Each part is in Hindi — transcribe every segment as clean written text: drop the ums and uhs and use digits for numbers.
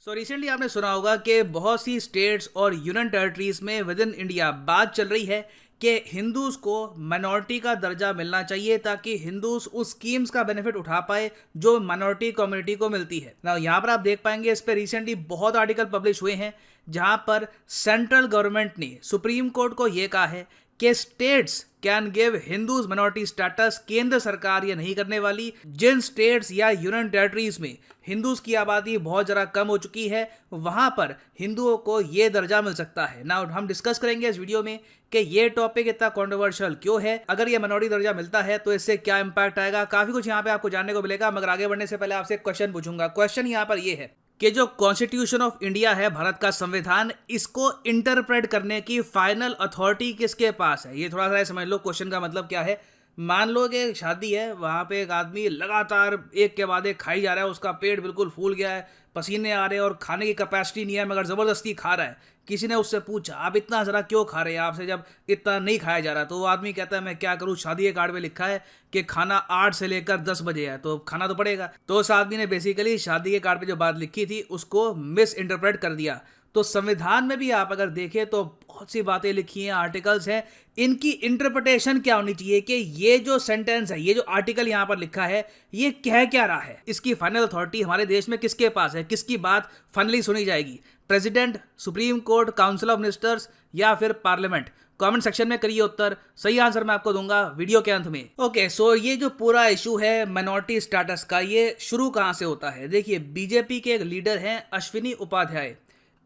रिसेंटली आपने सुना होगा कि बहुत सी स्टेट्स और यूनियन टेरिटरीज में विद इन इंडिया बात चल रही है कि हिंदूज को माइनॉरिटी का दर्जा मिलना चाहिए ताकि हिंदूज उस स्कीम्स का बेनिफिट उठा पाए जो माइनॉरिटी कम्युनिटी को मिलती है ना। यहाँ पर आप देख पाएंगे इस पे रिसेंटली बहुत आर्टिकल पब्लिश हुए हैं जहाँ पर सेंट्रल गवर्नमेंट ने सुप्रीम कोर्ट को ये कहा है कि states can give Hindus minority status. केंद्र सरकार ये नहीं करने वाली। जिन स्टेट्स या यूनियन टेरिटरीज में हिंदूज की आबादी बहुत ज़रा कम हो चुकी है वहां पर हिंदुओं को ये दर्जा मिल सकता है ना। हम डिस्कस करेंगे इस वीडियो में कि ये टॉपिक इतना कंट्रोवर्शियल क्यों है, अगर ये माइनॉरिटी दर्जा मिलता है तो इससे क्या इंपैक्ट आएगा, काफी कुछ यहाँ पे आपको जानने को मिलेगा। मगर आगे बढ़ने से पहले आपसे एक क्वेश्चन पूछूंगा। क्वेश्चन यहाँ पर ये है कि जो कॉन्स्टिट्यूशन ऑफ इंडिया है, भारत का संविधान, इसको इंटरप्रेट करने की फाइनल अथॉरिटी किसके पास है। ये थोड़ा सा समझ लो क्वेश्चन का मतलब क्या है। मान लो कि शादी है, वहाँ पे एक आदमी लगातार एक के बाद एक खाई जा रहा है, उसका पेट बिल्कुल फूल गया है, पसीने आ रहे हैं और खाने की कैपेसिटी नहीं है मगर ज़बरदस्ती खा रहा है। किसी ने उससे पूछा आप इतना ज़रा क्यों खा रहे हैं आपसे जब इतना नहीं खाया जा रहा, तो वो आदमी कहता है मैं क्या करूँ, शादी के कार्ड पे लिखा है कि खाना 8 से लेकर 10 बजे है तो खाना तो पड़ेगा। तो उस आदमी ने बेसिकली शादी के कार्ड पे जो बात लिखी थी उसको मिस इंटरप्रेट कर दिया। तो संविधान में भी आप अगर देखें तो बहुत सी बातें लिखी हैं, आर्टिकल्स हैं, इनकी इंटरप्रिटेशन क्या होनी चाहिए कि ये जो सेंटेंस है, ये जो आर्टिकल यहाँ पर लिखा है, ये कह क्या रहा है। इसकी फाइनल अथॉरिटी हमारे देश में किसके पास है, किसकी बात फाइनली सुनी जाएगी, president, supreme court, council of ministers या फिर पार्लियामेंट। कमेंट सेक्शन में करिए उत्तर, सही आंसर मैं आपको दूंगा वीडियो के अंत में। ओके, सो ये जो पूरा इशू है माइनॉरिटी स्टेटस का, ये शुरू कहाँ से होता है। देखिए, बीजेपी के एक लीडर हैं अश्विनी उपाध्याय,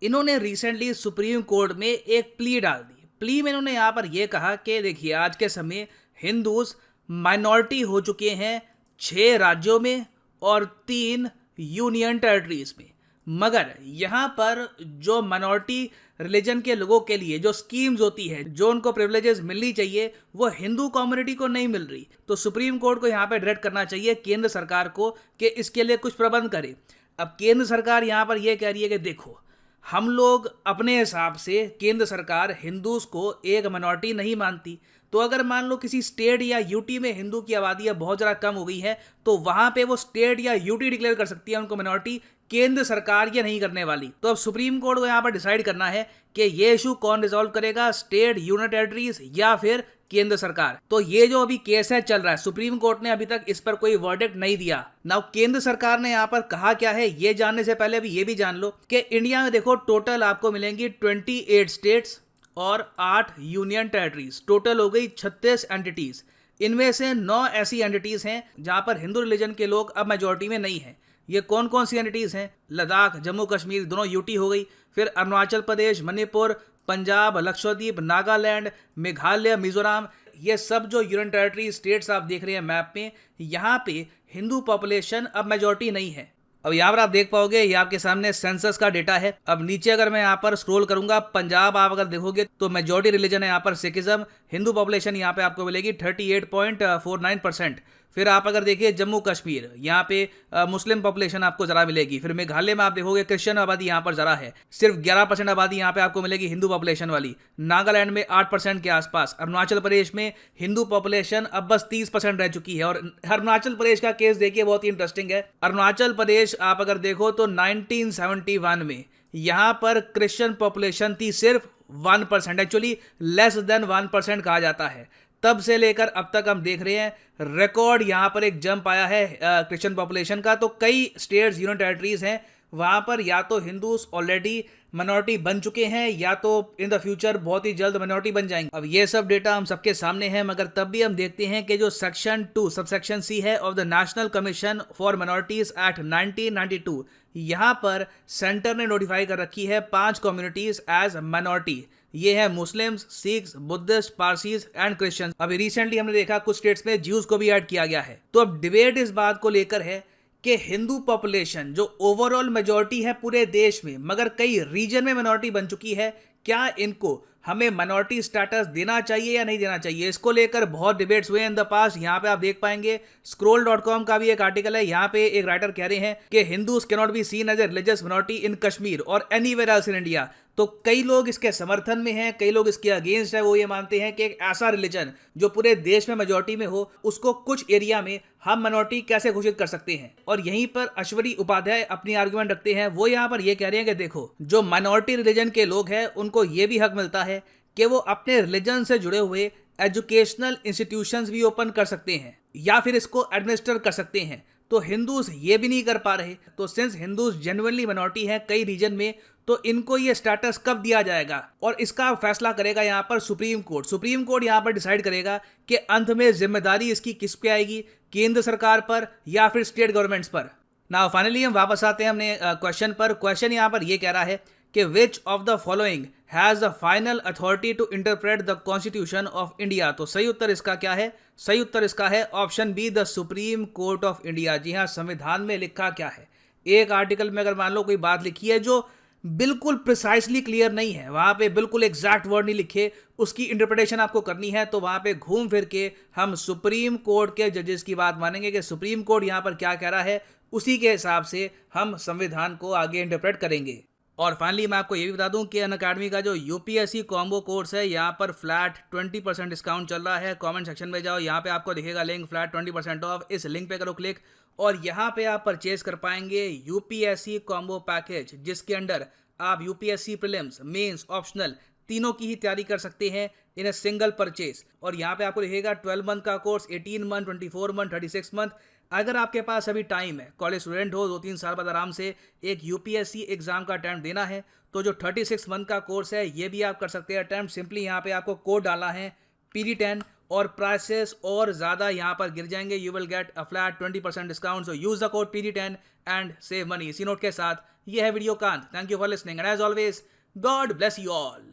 इन्होंने रिसेंटली सुप्रीम कोर्ट में एक प्ली डाल दी। प्ली में इन्होंने यहाँ पर यह कहा कि देखिए आज के समय हिंदूज माइनॉरिटी हो चुके हैं 6 राज्यों में और 3 यूनियन टेरिटरीज में, मगर यहाँ पर जो माइनॉरिटी रिलीजन के लोगों के लिए जो स्कीम्स होती है, जो उनको प्रिविलेजेस मिलनी चाहिए, वो हिंदू कम्युनिटी को नहीं मिल रही। तो सुप्रीम कोर्ट को यहाँ पर डायरेक्ट करना चाहिए केंद्र सरकार को कि इसके लिए कुछ प्रबंध करे। अब केंद्र सरकार यहाँ पर यह कह रही है कि देखो हम लोग अपने हिसाब से, केंद्र सरकार हिंदूज को एक माइनॉरिटी नहीं मानती, तो अगर मान लो किसी स्टेट या यूटी में हिंदू की आबादी बहुत ज़्यादा कम हो गई है तो वहां पे वो स्टेट या यूटी डिक्लेयर कर सकती है उनको माइनॉरिटी। केंद्र सरकार ये नहीं करने वाली। तो अब सुप्रीम कोर्ट को यहाँ पर डिसाइड करना है कि ये इशू कौन रिजॉल्व करेगा, स्टेट, यूनियन टेरिटरीज या फिर केंद्र सरकार। तो ये जो अभी केस है चल रहा है, सुप्रीम कोर्ट ने अभी तक इस पर कोई वर्डिक्ट नहीं दिया। नाउ केंद्र सरकार ने यहाँ पर कहा क्या है, ये जानने से पहले अभी ये भी जान लो कि इंडिया में देखो टोटल आपको मिलेंगी 28 स्टेट्स और 8 यूनियन टेरिटरीज, टोटल हो गई 36 एंटिटीज। इनमें से 9 ऐसी एंटिटीज हैं जहां पर हिंदू रिलीजन के लोग अब मेजोरिटी में नहीं है। ये कौन कौन सी एंटिटीज हैं? लद्दाख, जम्मू कश्मीर, दोनों यूटी हो गई, फिर अरुणाचल प्रदेश, मणिपुर, पंजाब, लक्षद्वीप, नागालैंड, मेघालय, मिजोरम, ये सब जो यूनियन टेरिटरी स्टेट्स आप देख रहे हैं मैप में, यहाँ पे हिंदू पॉपुलेशन अब मेजॉरिटी नहीं है। अब यहाँ पर आप देख पाओगे, ये आपके सामने सेंसस का डेटा है। अब नीचे अगर मैं यहाँ पर स्क्रॉल करूंगा, पंजाब आप अगर देखोगे तो मेजॉरिटी रिलीजन है यहाँ पर सिखिज्म। हिंदू पॉपुलेशन यहाँ पे आपको मिलेगी 38.49%। फिर आप अगर देखिए जम्मू कश्मीर, यहाँ पे मुस्लिम पॉपुलेशन आपको जरा मिलेगी। फिर मेघालय में आप देखोगे क्रिश्चियन आबादी यहाँ पर जरा है, सिर्फ 11% आबादी यहाँ पे आपको मिलेगी हिंदू पॉपुलेशन वाली। नागालैंड में 8% के आसपास। अरुणाचल प्रदेश में हिंदू पॉपुलेशन अब बस 30% रह चुकी है। और अरुणाचल प्रदेश का केस देखिए, बहुत ही इंटरेस्टिंग है। अरुणाचल प्रदेश आप अगर देखो तो 1971 में यहाँ पर क्रिश्चियन पॉपुलेशन थी सिर्फ 1%, एक्चुअली लेस देन 1% कहा जाता है। तब से लेकर अब तक हम देख रहे हैं रिकॉर्ड यहाँ पर एक जंप आया है क्रिश्चियन पॉपुलेशन का। तो कई स्टेट्स, यूनियन टेरिटरीज हैं, वहाँ पर या तो हिंदूज ऑलरेडी माइनॉरिटी बन चुके हैं या तो इन द फ्यूचर बहुत ही जल्द माइनॉरिटी बन जाएंगे। अब ये सब डेटा हम सबके सामने है, मगर तब भी हम देखते हैं कि जो सेक्शन 2 सबसेक्शन सी है of the national commission for minorities act 1992, यहाँ पर सेंटर ने नोटिफाई कर रखी है 5 कम्युनिटीज एज माइनॉरिटी। ये है Muslims, Sikhs, Buddhists, Parsis and Christians. अभी रिसेंटली हमने देखा कुछ स्टेट्स में ज्यूज को भी ऐड किया गया है। तो अब डिबेट इस बात को लेकर है कि हिंदू पॉपुलेशन जो ओवरऑल मेजॉरिटी है पूरे देश में, मगर कई रीजन में मिनॉरिटी बन चुकी है, क्या इनको हमें माइनॉरिटी स्टेटस देना चाहिए या नहीं देना चाहिए, इसको लेकर बहुत डिबेट्स हुए इन द पास्ट। यहाँ पे आप देख पाएंगे scroll.com का भी एक आर्टिकल है, यहाँ पे एक राइटर कह रहे हैं कि Hindus can not be seen as a religious minority in Kashmir or anywhere else in India. तो कई लोग इसके समर्थन में हैं, कई लोग इसके अगेंस्ट है। वो ये मानते हैं कि एक ऐसा रिलीजन जो पूरे देश में मेजॉरिटी में हो, उसको कुछ एरिया में हम मिनॉरिटी कैसे घोषित कर सकते हैं। और यहीं पर अश्वरी उपाध्याय अपनी आर्गुमेंट रखते हैं। वो यहाँ पर ये कह रहे हैं कि देखो, जो माइनॉरिटी रिलीजन के लोग हैं उनको ये भी हक मिलता है कि वो अपने रिलीजन से जुड़े हुए एजुकेशनल इंस्टीट्यूशंस भी ओपन कर सकते हैं या फिर इसको एडमिनिस्टर कर सकते हैं। तो हिंदूज ये भी नहीं कर पा रहे। तो सिंस हिंदूज जेन्युइनली मिनॉरिटी है कई रीजन में, तो इनको ये स्टेटस कब दिया जाएगा, और इसका फैसला करेगा यहाँ पर सुप्रीम कोर्ट। सुप्रीम कोर्ट यहाँ पर डिसाइड करेगा कि अंत में जिम्मेदारी इसकी किस पे आएगी, केंद्र सरकार पर या फिर स्टेट गवर्नमेंट्स पर। नाउ फाइनली हम वापस आते हैं अपने क्वेश्चन पर। क्वेश्चन यहाँ पर ये कह रहा है कि which of the following has the final authority to interpret the constitution of India. तो सही उत्तर इसका क्या है? सही उत्तर इसका है option B, the supreme court of India. जी हाँ, संविधान में लिखा क्या है? एक आर्टिकल में अगर मान लो कोई बात लिखी है जो बिल्कुल प्रिसाइसली क्लियर नहीं है, वहाँ पे बिल्कुल एग्जैक्ट वर्ड नहीं लिखे, उसकी इंटरप्रिटेशन आपको करनी है, तो वहाँ पे घूम फिर के हम सुप्रीम कोर्ट के जजेस की बात मानेंगे कि सुप्रीम कोर्ट यहाँ पर क्या कह रहा है, उसी के हिसाब से हम संविधान को आगे इंटरप्रेट करेंगे। और फाइनली मैं आपको ये भी बता दूं कि अनअकैडमी का जो यूपीएससी कॉम्बो कोर्स है, यहाँ पर फ्लैट 20% डिस्काउंट चल रहा है। कमेंट सेक्शन में जाओ, यहाँ पे आपको दिखेगा लिंक फ्लैट 20% ऑफ। इस लिंक पे करो क्लिक और यहाँ पे आप परचेज कर पाएंगे यूपीएससी कॉम्बो पैकेज, जिसके अंडर आप यूपीएससी प्रीलिम्स, मेंस, ऑप्शनल तीनों की ही तैयारी कर सकते हैं इन ए सिंगल परचेज। और यहाँ पे आपको दिखेगा 12 मंथ का कोर्स, 18 मंथ, 24 मंथ, 36 मंथ। अगर आपके पास अभी टाइम है, कॉलेज स्टूडेंट हो, 2-3 साल बाद आराम से एक यूपीएससी एग्जाम का अटैम्प्ट देना है, तो जो 36 मंथ का कोर्स है ये भी आप कर सकते हैं अटैम्प्ट। सिंपली यहाँ पे आपको कोड डालना है PD10 और प्राइसेस और ज़्यादा यहाँ पर गिर जाएंगे। You will get a flat 20% discount. So use the code PD10 and save money. इसी नोट के साथ ये है वीडियो का अंत। Thank you for listening and as always God bless you all.